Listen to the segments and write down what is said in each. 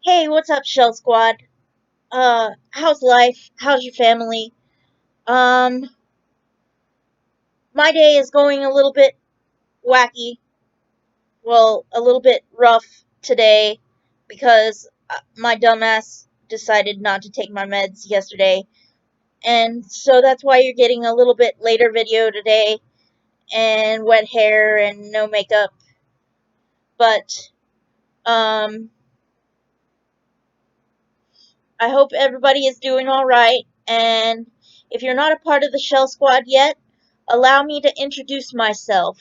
Hey, what's up, Shell Squad? How's life? How's your family? Um, my day is going a little bit wacky. Well, a little bit rough today because my dumbass decided not to take my meds yesterday. And so that's why you're getting a little bit later video today and wet hair and no makeup. But, um, I hope everybody is doing alright. And if you're not a part of the Shell Squad yet, allow me to introduce myself.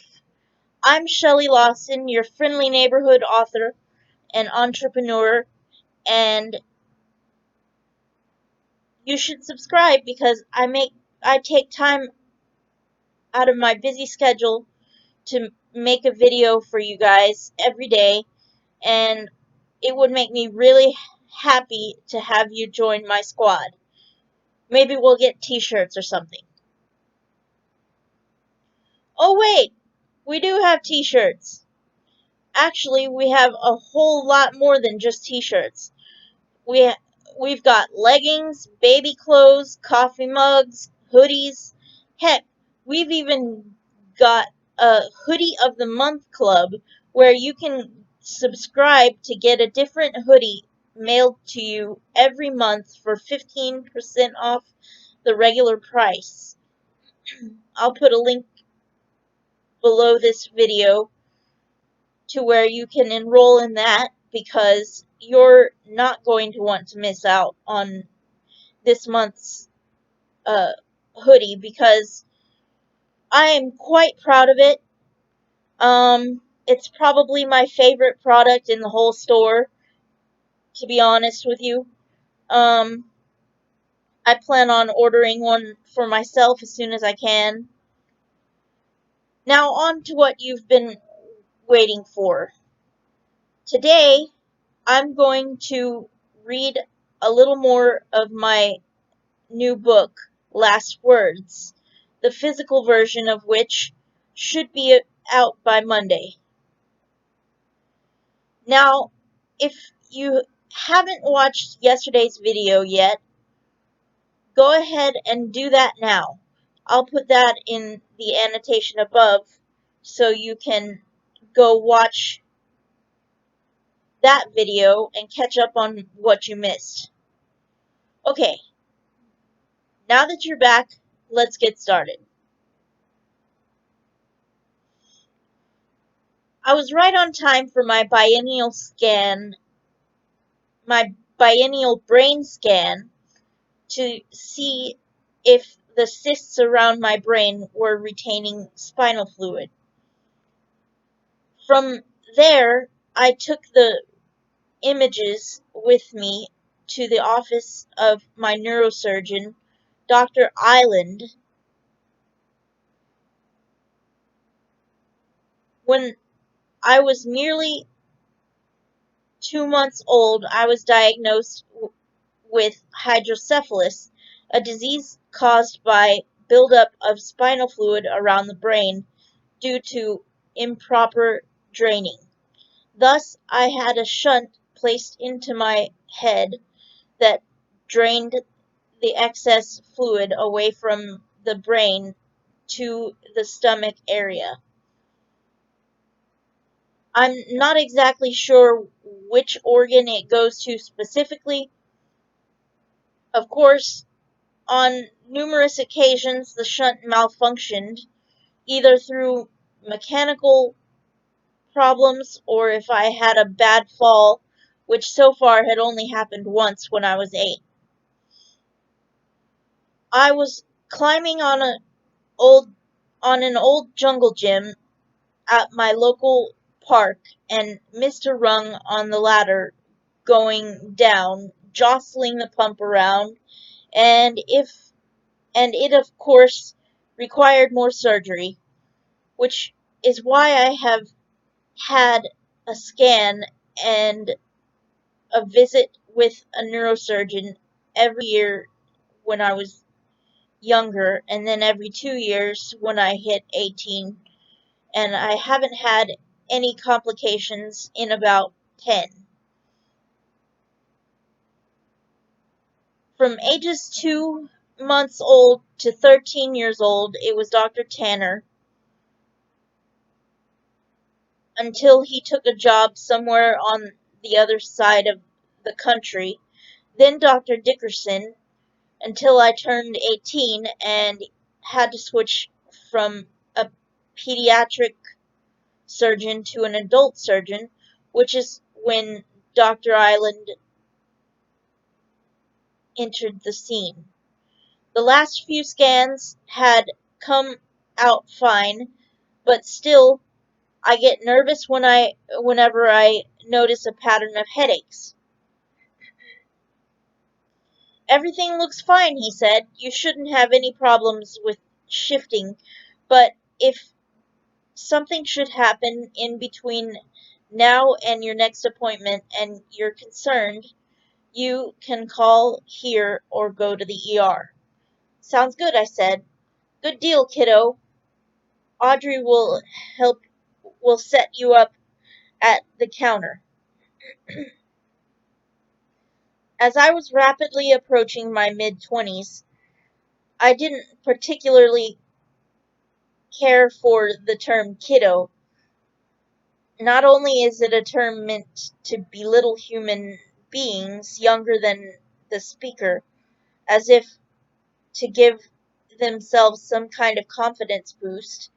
I'm Shelley Lawson, your friendly neighborhood author and entrepreneur, and you should subscribe because I take time out of my busy schedule to make a video for you guys every day, and it would make me really happy to have you join my squad. Maybe we'll get t-shirts or something. Oh wait, we do have t-shirts. Actually, we have a whole lot more than just t-shirts. We we've got leggings, baby clothes, coffee mugs, hoodies. Heck, we've even got a hoodie of the month club where you can subscribe to get a different hoodie mailed to you every month for 15% off the regular price. I'll put a link below this video to where you can enroll in that because you're not going to want to miss out on this month's uh, hoodie because I am quite proud of it. It's probably my favorite product in the whole store, to be honest with you. Um, I plan on ordering one for myself as soon as I can. Now, on to what you've been waiting for. Today, I'm going to read a little more of my new book, Last Words, the physical version of which should be out by Monday. Now, if you haven't watched yesterday's video yet, go ahead and do that now. I'll put that in the annotation above so you can go watch that video and catch up on what you missed. Okay, now that you're back, let's get started. I was right on time for my biennial brain scan to see if the cysts around my brain were retaining spinal fluid. From there, I took the images with me to the office of my neurosurgeon, Dr. Island. When I was merely 2 months old, I was diagnosed with hydrocephalus, a disease caused by buildup of spinal fluid around the brain due to improper draining. Thus, I had a shunt placed into my head that drained the excess fluid away from the brain to the stomach area. I'm not exactly sure which organ it goes to specifically. Of course, on numerous occasions the shunt malfunctioned, either through mechanical problems or if I had a bad fall, which so far had only happened once when I was 8. I was climbing old on an old jungle gym at my local park and missed a rung on the ladder going down, jostling the pump around, and it of course required more surgery, which is why I have had a scan and a visit with a neurosurgeon every year when I was younger, and then every 2 years when I hit 18, and I haven't had any complications in about 10. From ages 2 months old to 13 years old, it was Dr. Tanner, until he took a job somewhere on the other side of the country. Then Dr. Dickerson, until I turned 18 and had to switch from a pediatric surgeon to an adult surgeon, which is when Dr. Island entered the scene. The last few scans had come out fine, but still I get nervous whenever I notice a pattern of headaches. Everything looks fine, he said. You shouldn't have any problems with shifting, but if something should happen in between now and your next appointment and you're concerned, you can call here or go to the ER. Sounds good, I said. Good deal, kiddo. Audrey will set you up at the counter. As I was rapidly approaching my mid-20s, I didn't particularly care for the term kiddo. Not only is it a term meant to belittle human beings younger than the speaker, as if to give themselves some kind of confidence boost,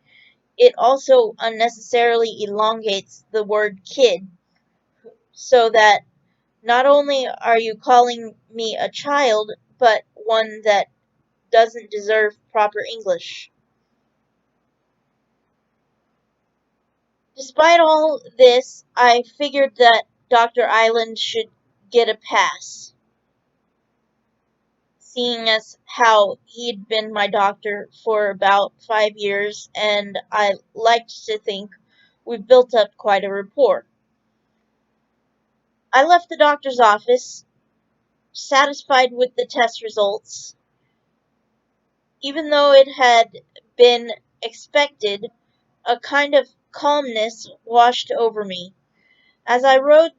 it also unnecessarily elongates the word kid, so that not only are you calling me a child, but one that doesn't deserve proper English. Despite all this, I figured that Dr. Island should get a pass, seeing as how he'd been my doctor for about 5 years, and I liked to think we built up quite a rapport. I left the doctor's office, satisfied with the test results. Even though it had been expected, a kind of calmness washed over me. As I rode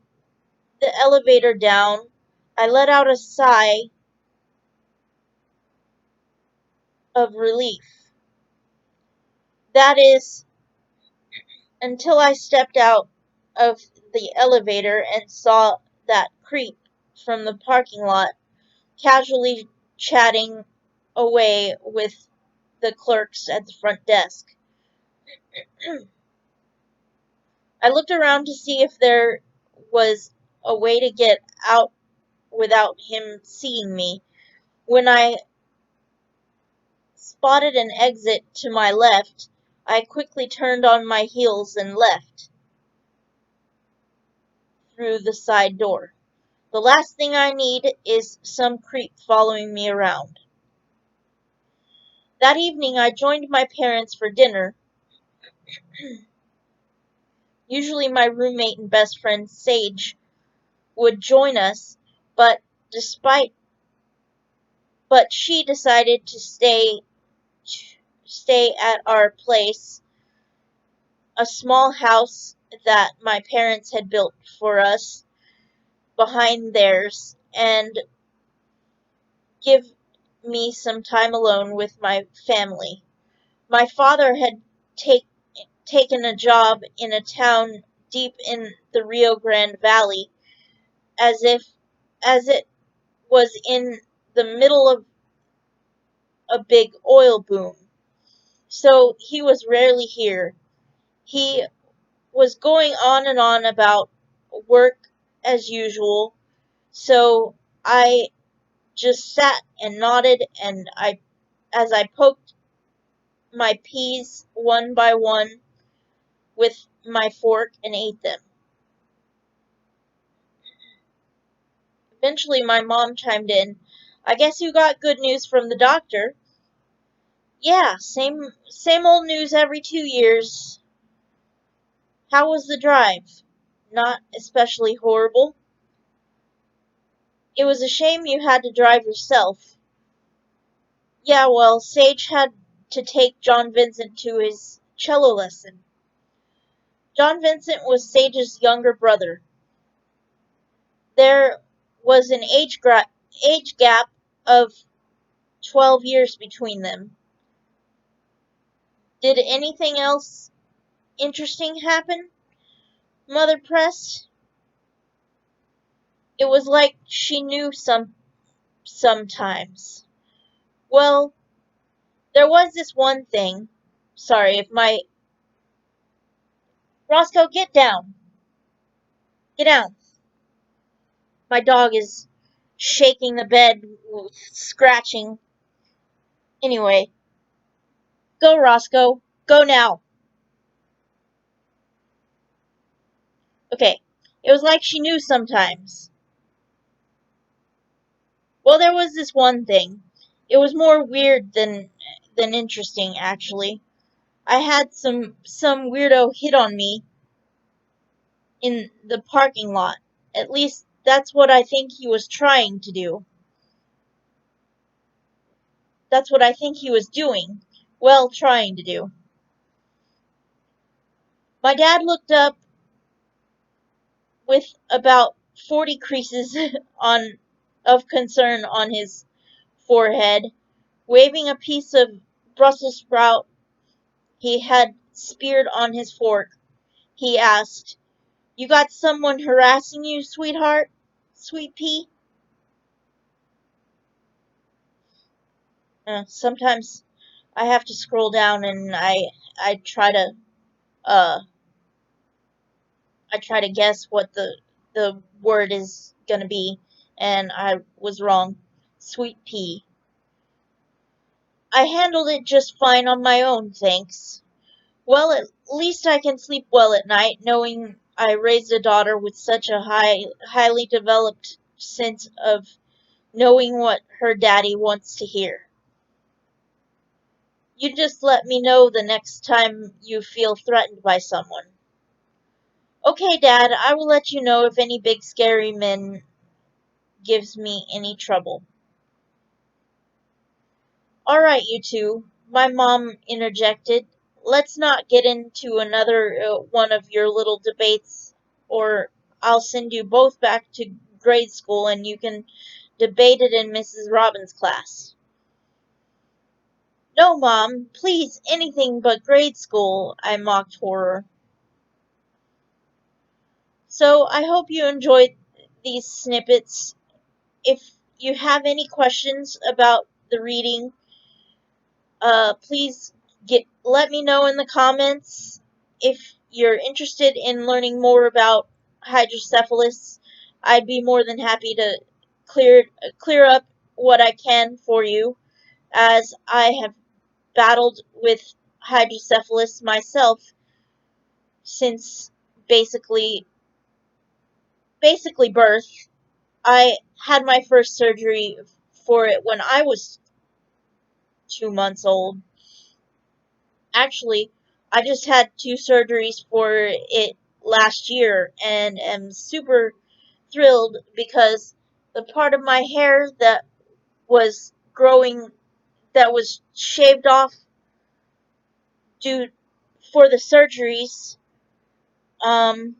the elevator down, I let out a sigh of relief. That is, until I stepped out of the elevator and saw that creep from the parking lot casually chatting away with the clerks at the front desk. I looked around to see if there was a way to get out without him seeing me. When I spotted an exit to my left, I quickly turned on my heels and left through the side door. The last thing I need is some creep following me around. That evening I joined my parents for dinner. Usually my roommate and best friend Sage would join us, but despite but she decided to stay at our place, a small house that my parents had built for us behind theirs, and give me some time alone with my family. My father had taken a job in a town deep in the Rio Grande Valley, as if as it was in the middle of a big oil boom. So he was rarely here. He was going on and on about work as usual, so I just sat and nodded, and as I poked my peas one by one with my fork and ate them. Eventually my mom chimed in. I guess you got good news from the doctor. Yeah, same old news every 2 years. How was the drive? Not especially horrible. It was a shame you had to drive yourself. Yeah, well, Sage had to take John Vincent to his cello lesson. John Vincent was Sage's younger brother. There was an age gap of 12 years between them. Did anything else interesting happen? Mother pressed. It was like she knew sometimes. Well, there was this one thing. Sorry if my... Roscoe, get down. Get down. My dog is shaking the bed, scratching. Anyway, go, Roscoe. Go now. Okay. It was like she knew sometimes. Well, there was this one thing. It was more weird than interesting, actually. I had some weirdo hit on me in the parking lot. At least that's what I think he was trying to do. That's what I think he was doing. Well, trying to do. My dad looked up with about 40 creases on of concern on his forehead, waving a piece of Brussels sprout he had speared on his fork. He asked, "You got someone harassing you, sweetheart? Sweet pea?" Sometimes I have to scroll down and I try to uh guess what the word is gonna be, and I was wrong. Sweet pea. I handled it just fine on my own, thanks. Well, at least I can sleep well at night, knowing I raised a daughter with such a highly developed sense of knowing what her daddy wants to hear. You just let me know the next time you feel threatened by someone. Okay, Dad, I will let you know if any big scary man gives me any trouble. Alright, you two, my mom interjected. Let's not get into another one of your little debates, or I'll send you both back to grade school and you can debate it in Mrs. Robbins' class. No, Mom, please, anything but grade school, I mocked horror. So I hope you enjoyed these snippets. If you have any questions about the reading, please let me know in the comments. If you're interested in learning more about hydrocephalus, I'd be more than happy to clear up what I can for you, as I have battled with hydrocephalus myself since basically birth. I had my first surgery for it when I was 2 months old. Actually, I just had 2 surgeries for it last year and am super thrilled because the part of my hair that was growing, that was shaved off due for the surgeries, um,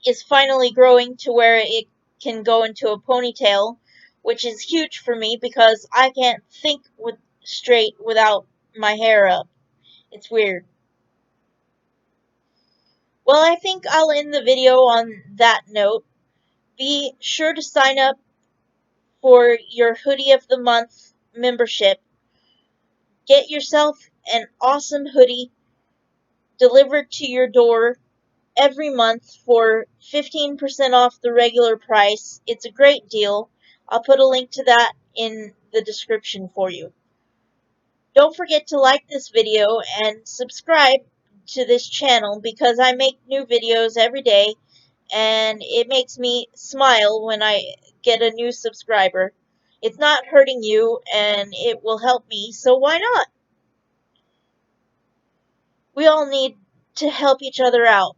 is finally growing to where it can go into a ponytail, which is huge for me because I can't think straight without my hair up. It's weird. Well, I think I'll end the video on that note. Be sure to sign up for your Hoodie of the Month membership. Get yourself an awesome hoodie delivered to your door every month for 15% off the regular price. It's a great deal. I'll put a link to that in the description for you. Don't forget to like this video and subscribe to this channel because I make new videos every day and it makes me smile when I get a new subscriber. It's not hurting you and it will help me, so why not? We all need to help each other out.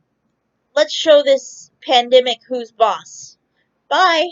Let's show this pandemic who's boss. Bye!